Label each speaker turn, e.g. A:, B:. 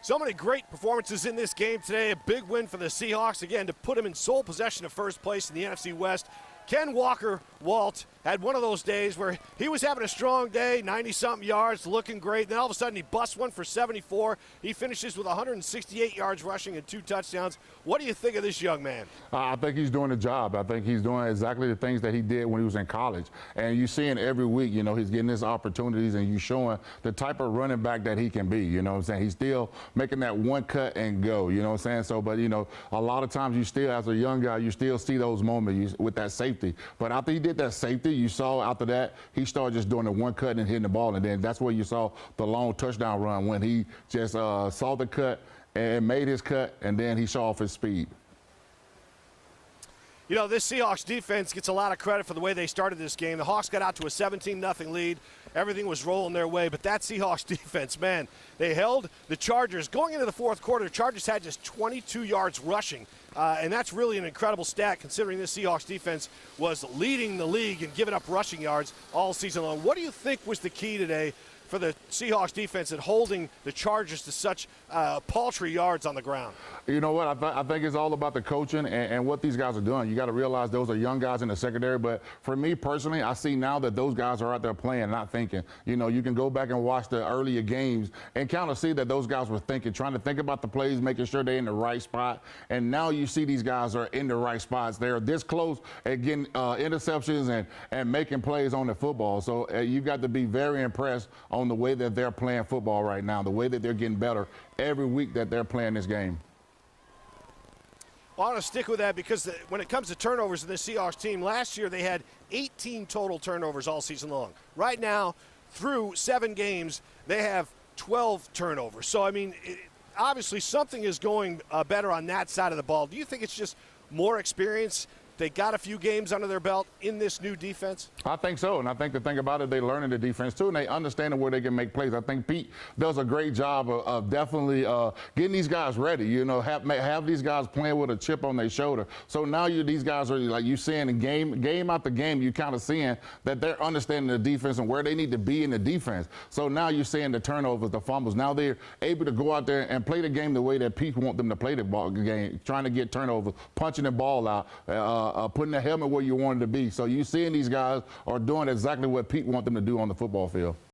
A: So many great performances in this game today. A big win for the Seahawks, again, to put them in sole possession of first place in the NFC West. Ken Walker, Walt, had one of those days where he was having a strong day, 90-something yards, looking great. Then all of a sudden he busts one for 74. He finishes with 168 yards rushing and 2 touchdowns. What do you think of this young man?
B: I think he's doing the job. I think he's doing exactly the things that he did when he was in college. And you're seeing every week, you know, he's getting his opportunities and you're showing the type of running back that he can be, you know what I'm saying? He's still making that one cut and go, you know what I'm saying? So, but, you know, a lot of times you still, as a young guy, you still see those moments with that safety. But after he did that safety, you saw after that, he started just doing the one cut and hitting the ball. And then that's where you saw the long touchdown run when he just saw the cut and made his cut, and then he showed off his speed.
A: You know, this Seahawks defense gets a lot of credit for the way they started this game. The Hawks got out to a 17-0 lead. Everything was rolling their way, but that Seahawks defense, man, they held the Chargers. Going into the fourth quarter, the Chargers had just 22 yards rushing, and that's really an incredible stat considering this Seahawks defense was leading the league and giving up rushing yards all season long. What do you think was the key today for the Seahawks defense at holding the Chargers to such paltry yards on the ground?
B: You know what? I think it's all about the coaching and what these guys are doing. You got to realize those are young guys in the secondary. But for me personally, I see now that those guys are out there playing, not thinking. You know, you can go back and watch the earlier games and kind of see that those guys were thinking, trying to think about the plays, making sure they're in the right spot. And now you see these guys are in the right spots. They're this close at getting interceptions and making plays on the football. So you've got to be very impressed on the way that they're playing football right now, the way that they're getting better every week that they're playing this game.
A: Well, I want to stick with that because when it comes to turnovers in the Seahawks team, last year they had 18 total turnovers all season long. Right now, through 7 games, they have 12 turnovers. So, I mean, obviously something is going better on that side of the ball. Do you think it's just more experience? They got a few games under their belt in this new defense? I
B: think so, and I think the thing about it, they're learning the defense too, and they understand where they can make plays. I think Pete does a great job of definitely getting these guys ready, you know, have these guys playing with a chip on their shoulder. So now these guys are, like you seeing in game after game, you kind of seeing that they're understanding the defense and where they need to be in the defense. So now you're seeing the turnovers, the fumbles. Now they're able to go out there and play the game the way that Pete wants them to play the game, trying to get turnovers, punching the ball out, putting the helmet where you want it to be. So you're seeing these guys are doing exactly what Pete wants them to do on the football field.